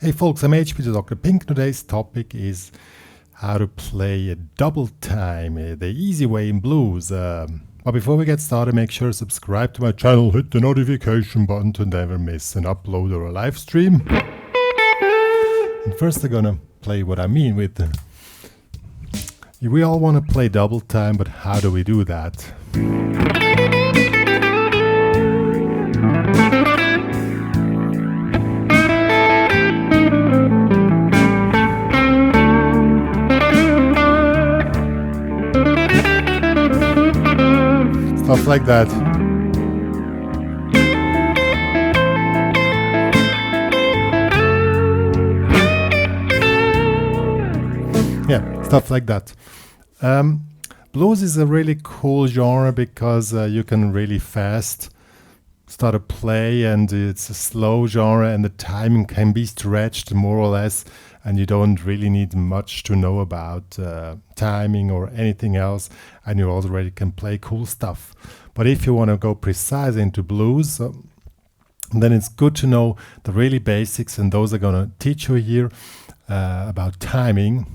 Hey folks, I'm HPCrazy. Today's topic is how to play a double time, the easy way in blues. But before we get started, make sure to subscribe to my channel, hit the notification button to never miss an upload or a live stream. And first I'm gonna play what I mean with we all want to play double time, but how do we do that? Stuff like that. Yeah, stuff like that. Blues is a really cool genre because you can really fast start a play, and it's a slow genre, and the timing can be stretched more or less, and you don't really need much to know about timing or anything else, and you already can play cool stuff. But if you want to go precise into blues, then it's good to know the really basics, and those are going to teach you here about timing.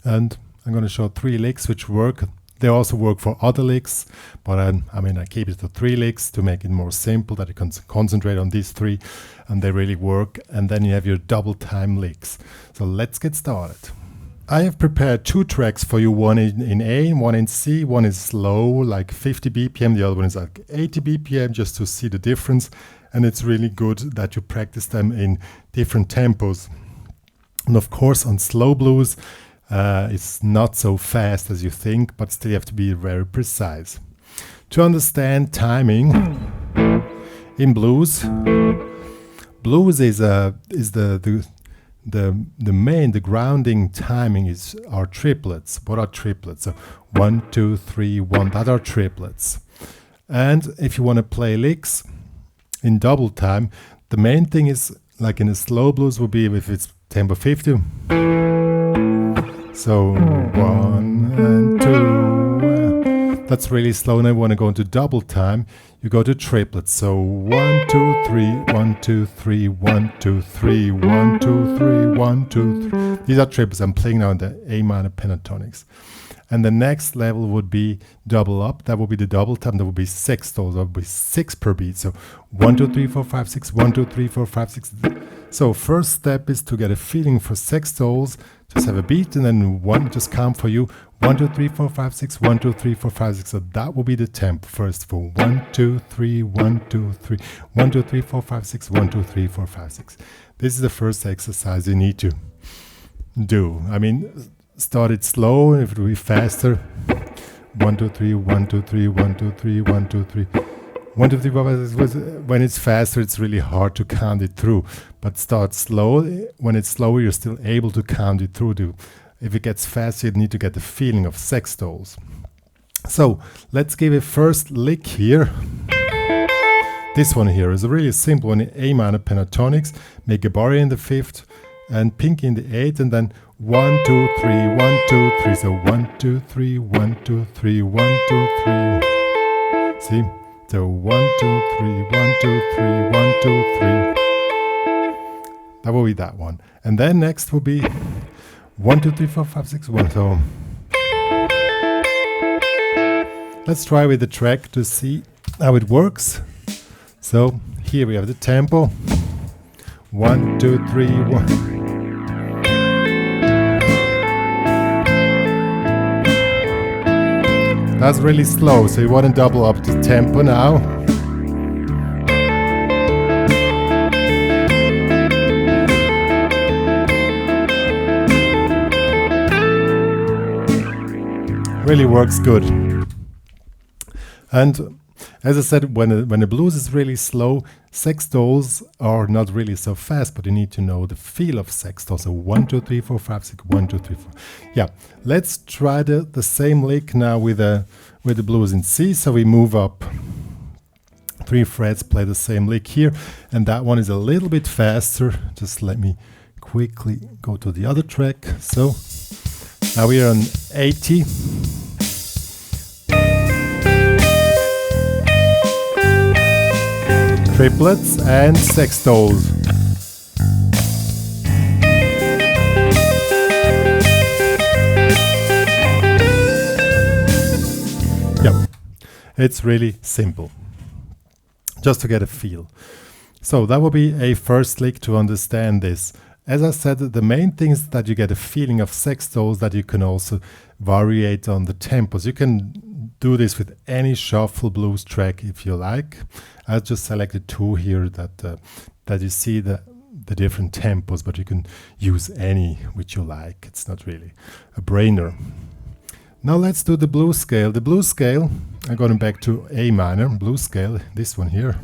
And I'm going to show 3 licks which work. They also work for other licks, but I keep it to 3 licks to make it more simple, that you can concentrate on these 3, and they really work. And then you have your double time licks. So let's get started. I have prepared 2 tracks for you, one in A and one in C. One is slow, like 50 BPM, the other one is like 80 BPM, just to see the difference. And it's really good that you practice them in different tempos. And of course on slow blues, it's not so fast as you think, but still you have to be very precise. To understand timing in blues, blues is the grounding timing are triplets. What are triplets? So 1, 2, 3, 1. That are triplets. And if you want to play licks in double time, the main thing is, like in a slow blues, would be if it's tempo 50. So 1 and 2, that's really slow. And I want to go into double time. You go to triplets. So 1, 2, 3, 1, 2, 3, 1, 2, 3, 1, 2, 3, 1, 2, 3. These are triplets. I'm playing now in the A minor pentatonics. And the next level would be double up. That would be the double time. That would be sextole. That would be 6 per beat. So 1, 2, 3, 4, 5, 6, 1, 2, 3, 4, 5, 6. So first step is to get a feeling for sextoles. Just have a beat and then just count for you. 1, 2, 3, 4, 5, 6, 1, 2, 3, 4, 5, 6. So that will be the tempo first for 1, 2, 3, 1, 2, 3, 1, 2, 3, 4, 5, 6, 1, 2, 3, 4, 5, 6. This is the first exercise you need to do. Start it slow, if it will be faster. 1, 2, 3, 1, 2, 3, 1, 2, 3, 1, 2, 3. 1, 2, 3, 4, 5, 6. When it's faster, it's really hard to count it through. But start slow. When it's slower, you're still able to count it through. If it gets faster, you need to get the feeling of sextoles. So let's give a first lick here. This one here is a really simple one in A minor pentatonics. Make a bar in the 5th and pinky in the 8th, and then 1, 2, 3, 1, 2, 3. So 1, 2, 3, 1, 2, 3, 1, 2, 3. See? So 1, 2, 3, 1, 2, 3, 1, 2, 3. That will be that one. And then next will be 1, 2, 3, 4, 5, 6, 1. So let's try with the track to see how it works. So here we have the tempo. 1, 2, 3, 1. That's really slow, so you want to double up the tempo now. Really works good. And as I said, when the blues is really slow, sextoles are not really so fast, but you need to know the feel of sextole. So 1, 2, 3, 4, 5, 6, 1, 2, 3, 4. Yeah, let's try the same lick now with the blues in C. So we move up 3 frets, play the same lick here, and that one is a little bit faster. Just let me quickly go to the other track. So now we are on 80. Triplets and sextoles. It's really simple, just to get a feel. So that would be a first lick to understand this. As I said, the main thing is that you get a feeling of sextoles, that you can also variate on the tempos. You can do this with any shuffle blues track if you like. I just selected two here that you see the different tempos, but you can use any which you like. It's not really a brainer. Now let's do the blues scale. The blues scale, I'm going back to A minor, blues scale, this one here.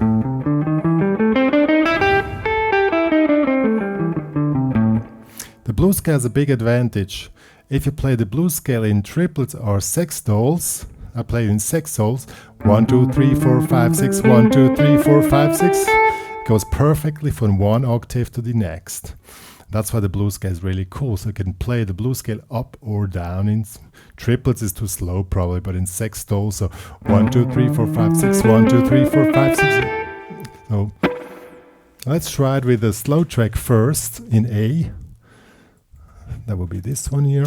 The blues scale has a big advantage. If you play the blues scale in triplets or sextoles, I play it in sextoles, 1, 2, 3, 4, 5, 6, 1, 2, 3, 4, 5, 6. It goes perfectly from one octave to the next. That's why the blues scale is really cool. So you can play the blues scale up or down. In triplets is too slow probably, but in sextoles, so 1, 2, 3, 4, 5, 6, 1, 2, 3, 4, 5, 6. So let's try it with the slow track first in A. That would be this one here.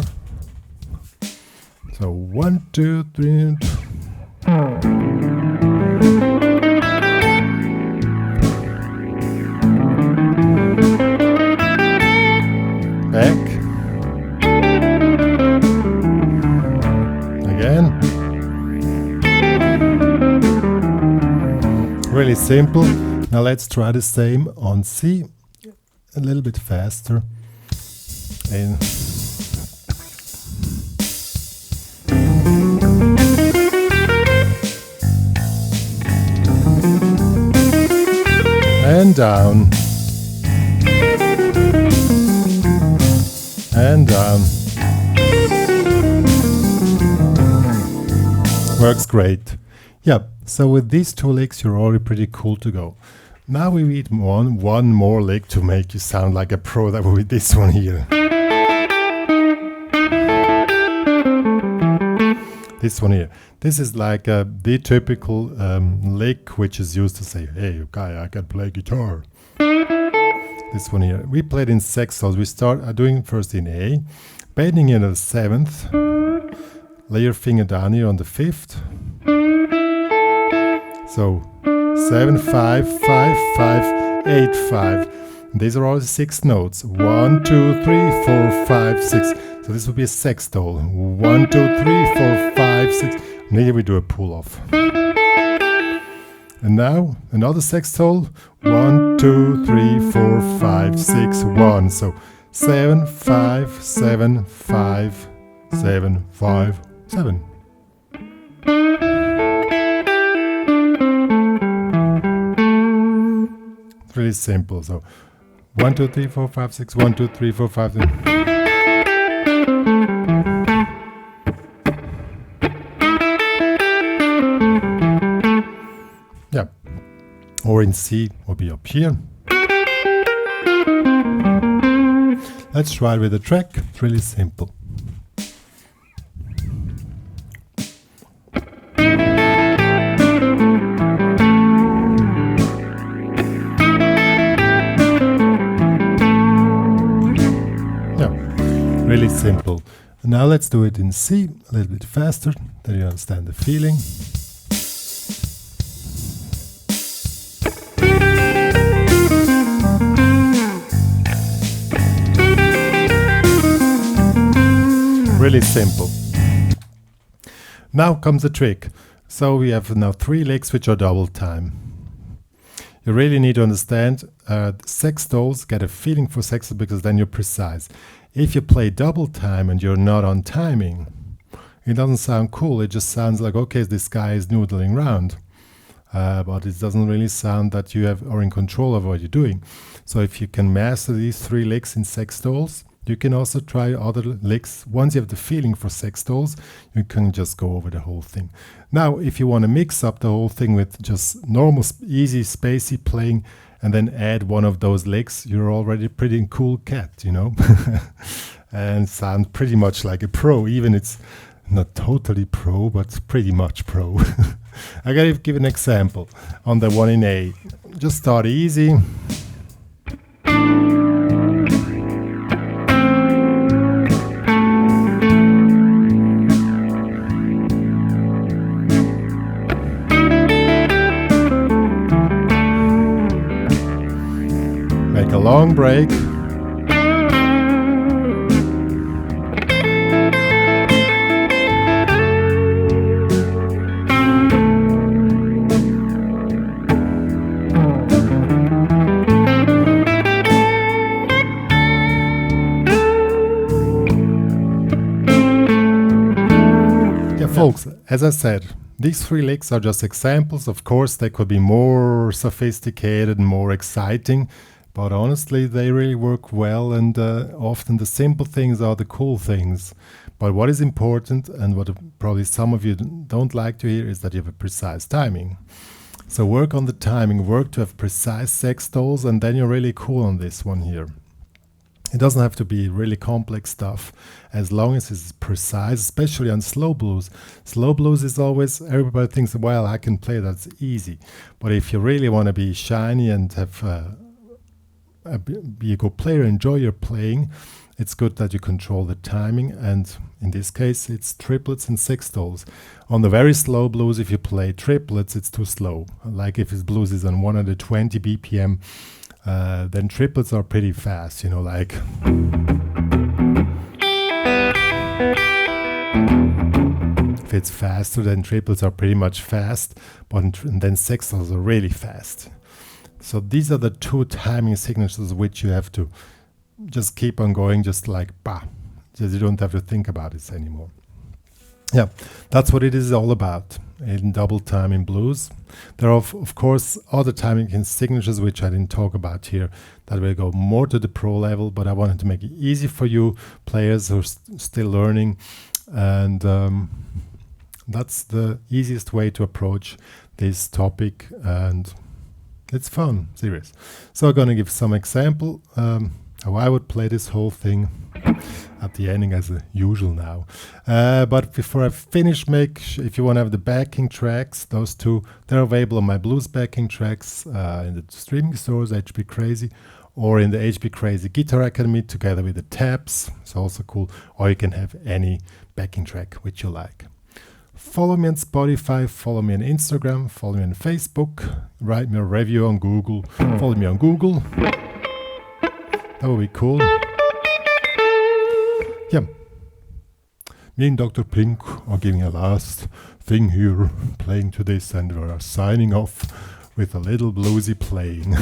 So 1, 2, 3. Back. Again. Really simple. Now let's try the same on C. A little bit faster. And down. And down. Works great. Yeah, so with these two licks you're already pretty cool to go. Now we need one more lick to make you sound like a pro. That will be this one here. This one here. This is like the typical lick which is used to say, hey, guy, I can play guitar. This one here. We played in sextoles. We start doing first in A, bending in the 7th, lay your finger down here on the 5th. So 7, 5, 5, 5, 8, 5. These are all the 6 notes. 1, 2, 3, 4, 5, 6. So this would be a sextole. 1, 2, 3, 4, 5, 6. And here we do a pull off. And now another sextole. 1, 2, 3, 4, 5, 6, 1. So 7, 5, 7, 5, 7, 5, 7. It's really simple. So 1, 2, 3, 4, 5, 6, 1, 2, 3, 4, 5, 6. Yeah. Or in C will be up here. Let's try it with a track. It's really simple. Really simple. Now let's do it in C, a little bit faster, that you understand the feeling. Really simple. Now comes the trick. So we have now 3 licks which are double time. You really need to understand sextoles, get a feeling for sextole, because then you're precise. If you play double time and you're not on timing, it doesn't sound cool. It just sounds like, okay, this guy is noodling around. But it doesn't really sound that you are in control of what you're doing. So if you can master these 3 licks in sextoles, you can also try other licks. Once you have the feeling for sextoles, you can just go over the whole thing. Now, if you want to mix up the whole thing with just normal, easy, spacey playing, and then add one of those licks, you're already a pretty cool cat, you know? And sound pretty much like a pro, even it's not totally pro, but pretty much pro. I gotta give an example on the one in A. Just start easy. long break. Folks, as I said, these 3 licks are just examples. Of course, they could be more sophisticated and more exciting, but honestly, they really work well, and often the simple things are the cool things. But what is important, and what probably some of you don't like to hear, is that you have a precise timing. So work on the timing, work to have precise sextoles, and then you're really cool on this one here. It doesn't have to be really complex stuff, as long as it's precise, especially on slow blues. Slow blues is always, everybody thinks, well, I can play that's easy. But if you really want to be shiny and have be a good player, enjoy your playing, it's good that you control the timing, and in this case, it's triplets and sextoles. On the very slow blues, if you play triplets, it's too slow. Like if his blues is on 120 BPM, then triplets are pretty fast, you know, like if it's faster, then triplets are pretty much fast, but and then sextoles are really fast. So these are the 2 timing signatures which you have to just keep on going, just like bah, just you don't have to think about it anymore. Yeah, that's what it is all about in double time in blues. There are, of course, other timing signatures which I didn't talk about here that will go more to the pro level, but I wanted to make it easy for you players who are still learning, and that's the easiest way to approach this topic, and it's fun, serious. So I'm going to give some example how I would play this whole thing at the ending as usual now. But before I finish, if you want to have the backing tracks, those 2, they're available on my blues backing tracks in the streaming stores, HPCrazy, or in the HPCrazy Guitar Academy together with the tabs. It's also cool. Or you can have any backing track which you like. Follow me on Spotify, follow me on Instagram, follow me on Facebook, write me a review on Google, follow me on Google. That would be cool. Yeah. Me and drpink are giving a last thing here, playing to this, and we're signing off with a little bluesy playing.